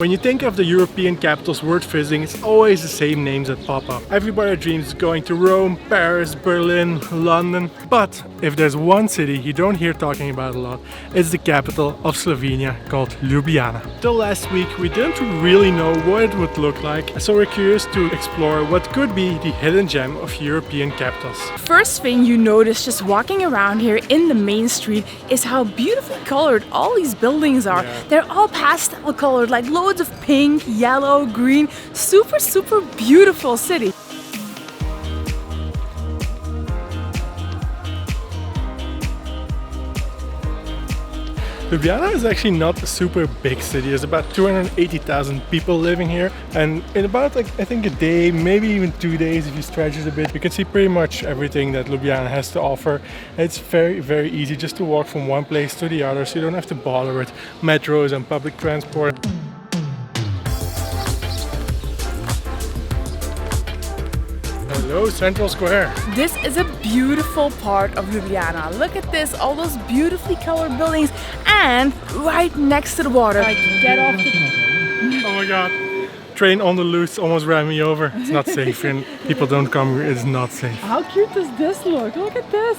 When you think of the European capitals worth visiting, it's always the same names that pop up. Everybody dreams of going to Rome, Paris, Berlin, London. But if there's one city you don't hear talking about a lot, it's the capital of Slovenia called Ljubljana. Till last week we didn't really know what it would look like, so we're curious to explore what could be the hidden gem of European capitals. First thing you notice just walking around here in the main street is how beautifully colored all these buildings are. Yeah. They're all pastel colored, like loads of pink, yellow, green. Super beautiful city. Ljubljana is actually not a super big city. There's about 280,000 people living here, and in about I think a day, maybe even 2 days if you stretch it a bit, you can see pretty much everything that Ljubljana has to offer. It's very easy just to walk from one place to the other, so you don't have to bother with metros and public transport. Hello, Central Square. This is a beautiful part of Ljubljana. Look at this, all those beautifully colored buildings, and right next to the water. Like, get off the... Oh my god. Train on the loose almost ran me over. It's not safe and people don't come here. It's not safe. How cute does this look? Look at this.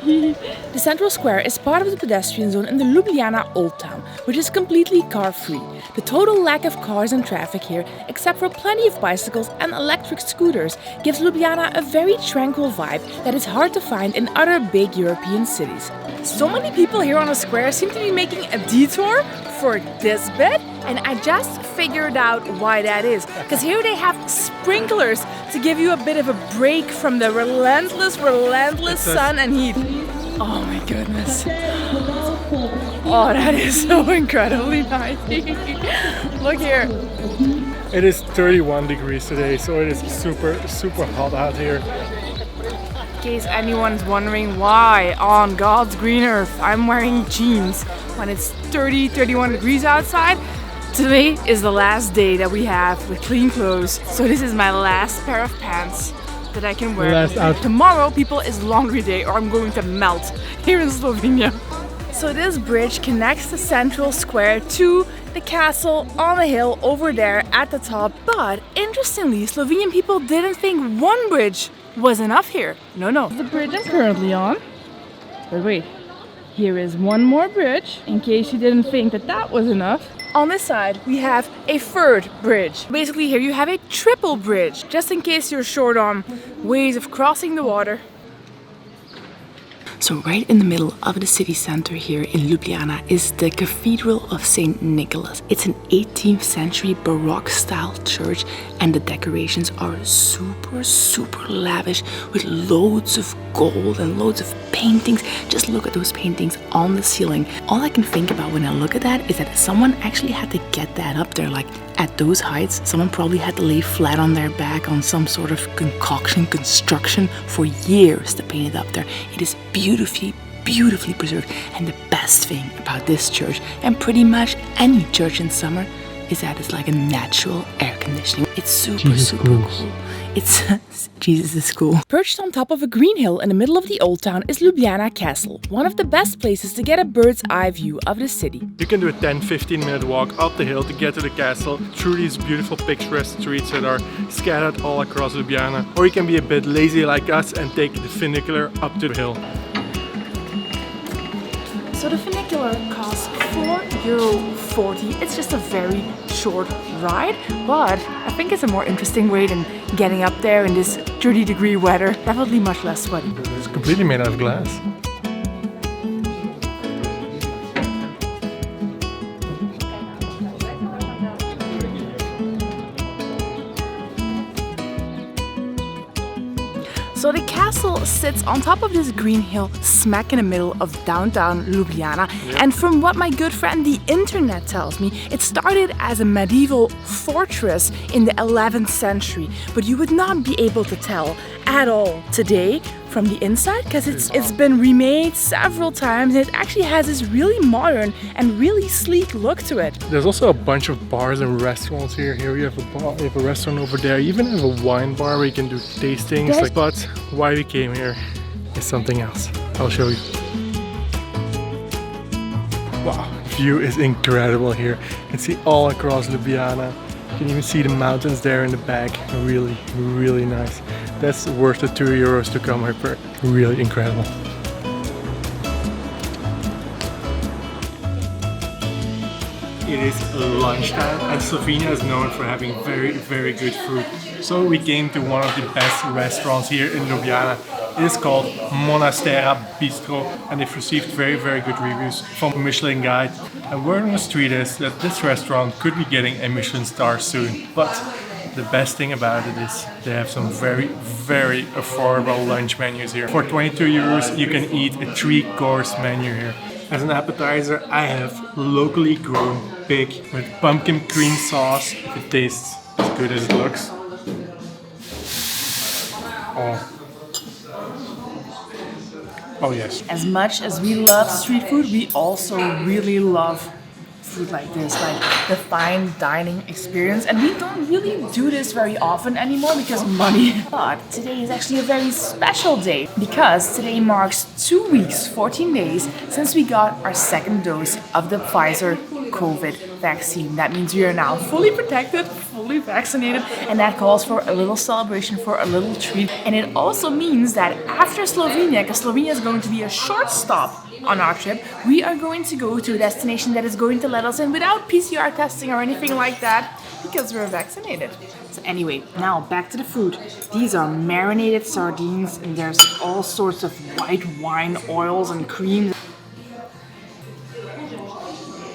The Central Square is part of the pedestrian zone in the Ljubljana Old Town, which is completely car-free. The total lack of cars and traffic here, except for plenty of bicycles and electric scooters, gives Ljubljana a very tranquil vibe that is hard to find in other big European cities. So many people here on the square seem to be making a detour for this bit, and I just figured out why that is. Because here they have sprinklers to give you a bit of a break from the relentless sun and heat. Oh my goodness. Oh, that is so incredibly nice. Look here. It is 31 degrees today, so it is super hot out here. In case anyone's wondering why on God's green earth I'm wearing jeans when it's 31 degrees outside. Today is the last day that we have with clean clothes, so this is my last pair of pants that I can wear. Tomorrow, people, is laundry day, or I'm going to melt here in Slovenia. So this bridge connects the Central Square to the castle on the hill over there at the top. But interestingly, Slovenian people didn't think one bridge was enough here. No. The bridge I'm currently on. But wait, here is one more bridge, in case you didn't think that was enough. On this side, we have a third bridge. Basically, here you have a triple bridge, just in case you're short on ways of crossing the water. So right in the middle of the city center here in Ljubljana is the Cathedral of St. Nicholas. It's an 18th century Baroque style church, and the decorations are super lavish with loads of gold and loads of paintings. Just look at those paintings on the ceiling. All I can think about when I look at that is that someone actually had to get that up there. Like at those heights, someone probably had to lay flat on their back on some sort of construction for years to paint it up there. It is beautifully preserved, and the best thing about this church, and pretty much any church in summer, is that it's like a natural air conditioning. It's super cool. It's Jesus is cool. Perched on top of a green hill in the middle of the old town is Ljubljana Castle, one of the best places to get a bird's eye view of the city. You can do a 10-15 minute walk up the hill to get to the castle through these beautiful picturesque streets that are scattered all across Ljubljana. Or you can be a bit lazy like us and take the funicular up to the hill. So the funicular costs €4.40. It's just a very short ride, but I think it's a more interesting way than getting up there in this 30-degree weather. Definitely much less sweaty. It's completely made out of glass. So the castle sits on top of this green hill smack in the middle of downtown Ljubljana. Yep. And from what my good friend the internet tells me, it started as a medieval fortress in the 11th century. But you would not be able to tell at all today from the inside, because it's been remade several times, and it actually has this really modern and really sleek look to it. There's also a bunch of bars and restaurants here. Here we have a bar, we have a restaurant over there. You even have a wine bar where you can do tastings. But why we came here is something else. I'll show you. Wow, view is incredible here. You can see all across Ljubljana. You can even see the mountains there in the back. Really, really nice. That's worth the €2 to come here. Really incredible. It is lunchtime and Slovenia is known for having very, very good food. So we came to one of the best restaurants here in Ljubljana. It is called Monastera Bistro and they've received very, very good reviews from a Michelin guide. And word on the street is that this restaurant could be getting a Michelin star soon. But the best thing about it is they have some very, very affordable lunch menus here. For €22 you can eat a 3-course menu here. As an appetizer I have locally grown pig with pumpkin cream sauce. It tastes as good as it looks. Oh yes. As much as we love street food, we also really love food like this, like the fine dining experience. And we don't really do this very often anymore because of money. But today is actually a very special day because today marks 2 weeks, 14 days since we got our second dose of the Pfizer COVID vaccine. That means we are now fully protected, fully vaccinated, and that calls for a little celebration, for a little treat. And it also means that after Slovenia, because Slovenia is going to be a short stop on our trip, we are going to go to a destination that is going to let us in without PCR testing or anything like that because we're vaccinated. So anyway, now back to the food. These are marinated sardines and there's all sorts of white wine oils and creams.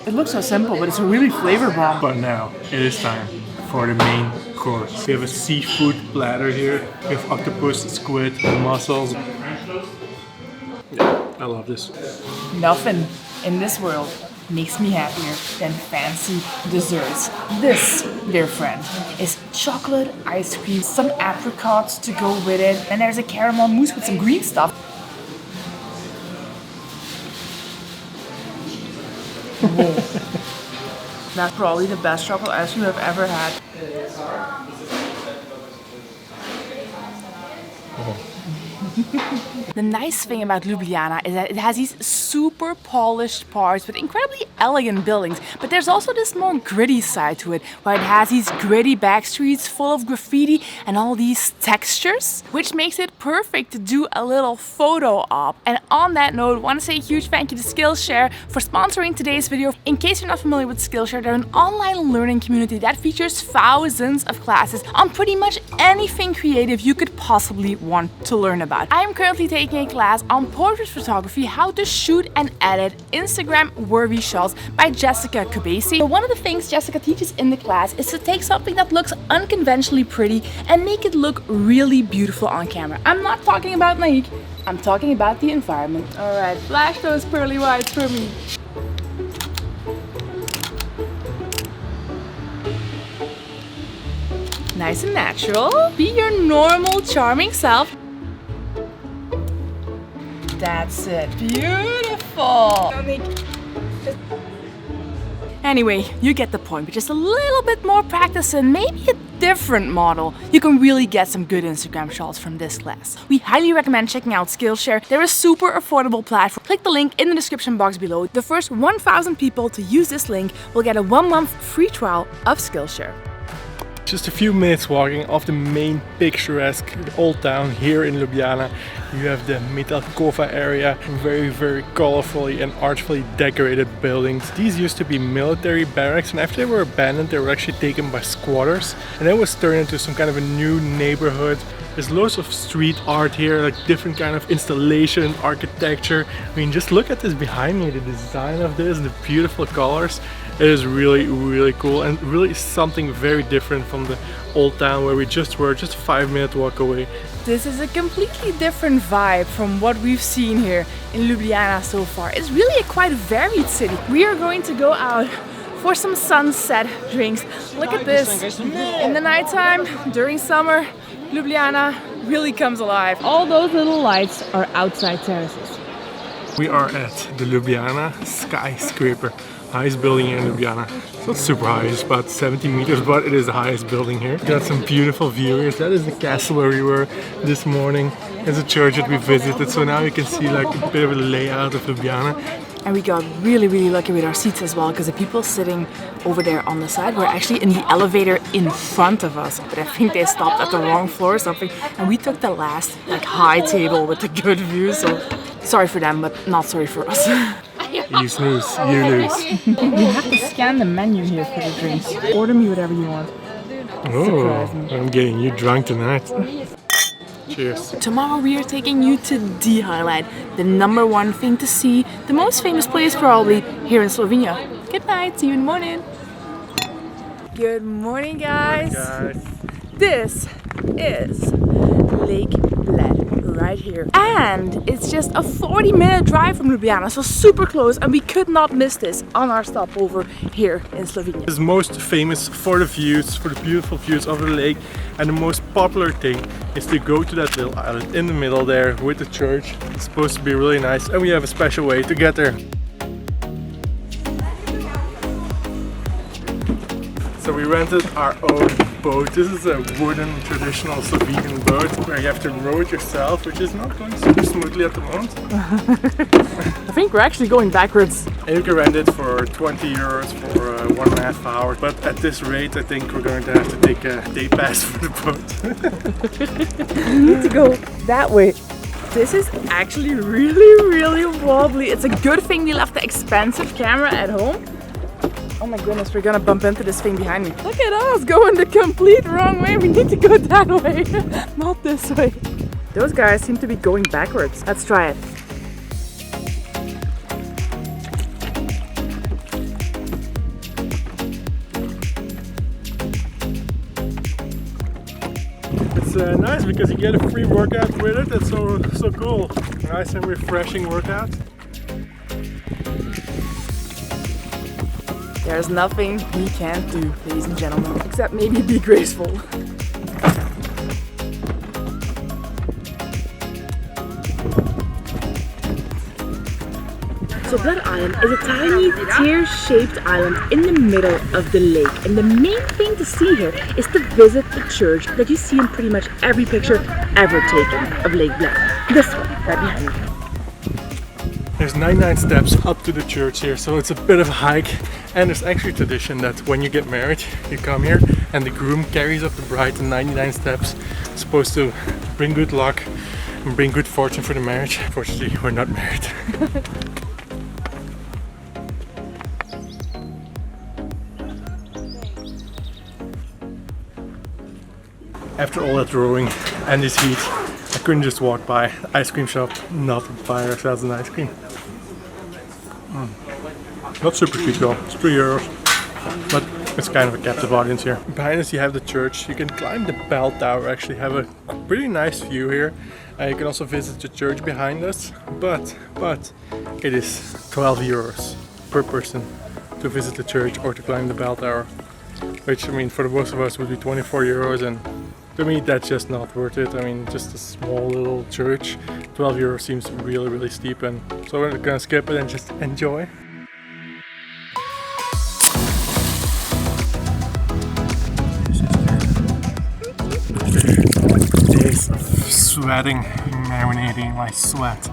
It looks so simple, but it's a really flavor bomb. But now it is time for the main course. We have a seafood platter here. We have octopus, squid, mussels. Yeah, I love this. Nothing in this world makes me happier than fancy desserts. This, dear friend, is chocolate ice cream, some apricots to go with it, and there's a caramel mousse with some green stuff. That's probably the best chocolate ice cream I've ever had. The nice thing about Ljubljana is that it has these super polished parts with incredibly elegant buildings, but there's also this more gritty side to it, where it has these gritty back streets full of graffiti and all these textures, which makes it perfect to do a little photo op. And on that note, I want to say a huge thank you to Skillshare for sponsoring today's video. In case you're not familiar with Skillshare, they're an online learning community that features thousands of classes on pretty much anything creative you could possibly want to learn about. I am currently taking a class on portrait photography, how to shoot and edit Instagram-worthy shots by Jessica Cabesi. So one of the things Jessica teaches in the class is to take something that looks unconventionally pretty and make it look really beautiful on camera. I'm not talking about Nike, I'm talking about the environment. Alright, flash those pearly whites for me. Nice and natural. Be your normal, charming self. That's it. Beautiful. Anyway, you get the point. With just a little bit more practice and maybe a different model, you can really get some good Instagram shots from this class. We highly recommend checking out Skillshare. They're a super affordable platform. Click the link in the description box below. The first 1,000 people to use this link will get a 1-month free trial of Skillshare. Just a few minutes walking off the main picturesque old town here in Ljubljana. You have the Midakova area, very, very colorfully and artfully decorated buildings. These used to be military barracks, and after they were abandoned, they were actually taken by squatters. And that was turned into some kind of a new neighborhood. There's loads of street art here, like different kind of installation, architecture. I mean, just look at this behind me, the design of this, the beautiful colors. It is really, really cool and really something very different from the old town where we just were, just a 5-minute walk away. This is a completely different vibe from what we've seen here in Ljubljana so far. It's really a quite varied city. We are going to go out for some sunset drinks. Look at this. In the nighttime, during summer, Ljubljana really comes alive. All those little lights are outside terraces. We are at the Ljubljana Skyscraper. Highest building here in Ljubljana. It's not super high, it's about 70 meters, but it is the highest building here. Got some beautiful views. That is the castle where we were this morning. There's a church that we visited, so now you can see like a bit of a layout of Ljubljana. And we got really lucky with our seats as well, because the people sitting over there on the side were actually in the elevator in front of us. But I think they stopped at the wrong floor or something. And we took the last like high table with the good view. So sorry for them, but not sorry for us. You snooze, you lose. You have to scan the menu here for the drinks. Order me whatever you want. Oh, I'm getting you drunk tonight. Cheers. Tomorrow we are taking you to the highlight, the #1 thing to see, the most famous place probably here in Slovenia. Good night, see you in the morning. Good morning, guys. This is Lake Bled right here. And it's just a 40-minute drive from Ljubljana, so super close, and we could not miss this on our stopover here in Slovenia. It's most famous for the views, for the beautiful views of the lake, and the most popular thing is to go to that little island in the middle there with the church. It's supposed to be really nice, and we have a special way to get there. So we rented our own boat. This is a wooden traditional Slovenian boat where you have to row it yourself, which is not going super smoothly at the moment. I think we're actually going backwards. And you can rent it for 20 euros for 1.5 hours. But at this rate, I think we're going to have to take a day pass for the boat. We need to go that way. This is actually really wobbly. It's a good thing we left the expensive camera at home. Oh my goodness, we're gonna bump into this thing behind me. Look at us going the complete wrong way. We need to go that way, not this way. Those guys seem to be going backwards. Let's try it. It's nice because you get a free workout with it. That's so cool. Nice and refreshing workout. There's nothing we can't do, ladies and gentlemen, except maybe be graceful. So Bled Island is a tiny tear-shaped island in the middle of the lake. And the main thing to see here is to visit the church that you see in pretty much every picture ever taken of Lake Bled. This one, right behind me. There's 99 steps up to the church here, so it's a bit of a hike. And there's actually a tradition that when you get married, you come here and the groom carries up the bride the 99 steps. It's supposed to bring good luck and bring good fortune for the marriage. Unfortunately, we're not married. After all that rowing and this heat, I couldn't just walk by the ice cream shop, not buy ourselves an ice cream. Not super cheap though, it's 3 euros, but it's kind of a captive audience here. Behind us you have the church. You can climb the bell tower, actually have a pretty nice view here. You can also visit the church behind us, but it is 12 euros per person to visit the church or to climb the bell tower. Which, I mean, for the most of us would be 24 euros, and to me that's just not worth it. I mean, just a small little church, 12 euros seems really steep, and so we're gonna skip it and just enjoy. Days of sweating, marinating my sweat.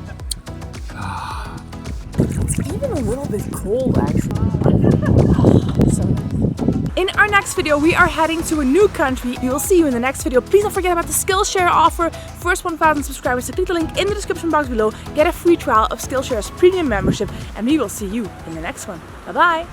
It's even a little bit cold actually. So in our next video, we are heading to a new country. We will see you in the next video. Please don't forget about the Skillshare offer. First 1,000 subscribers, so click the link in the description box below. Get a free trial of Skillshare's premium membership, and we will see you in the next one. Bye bye.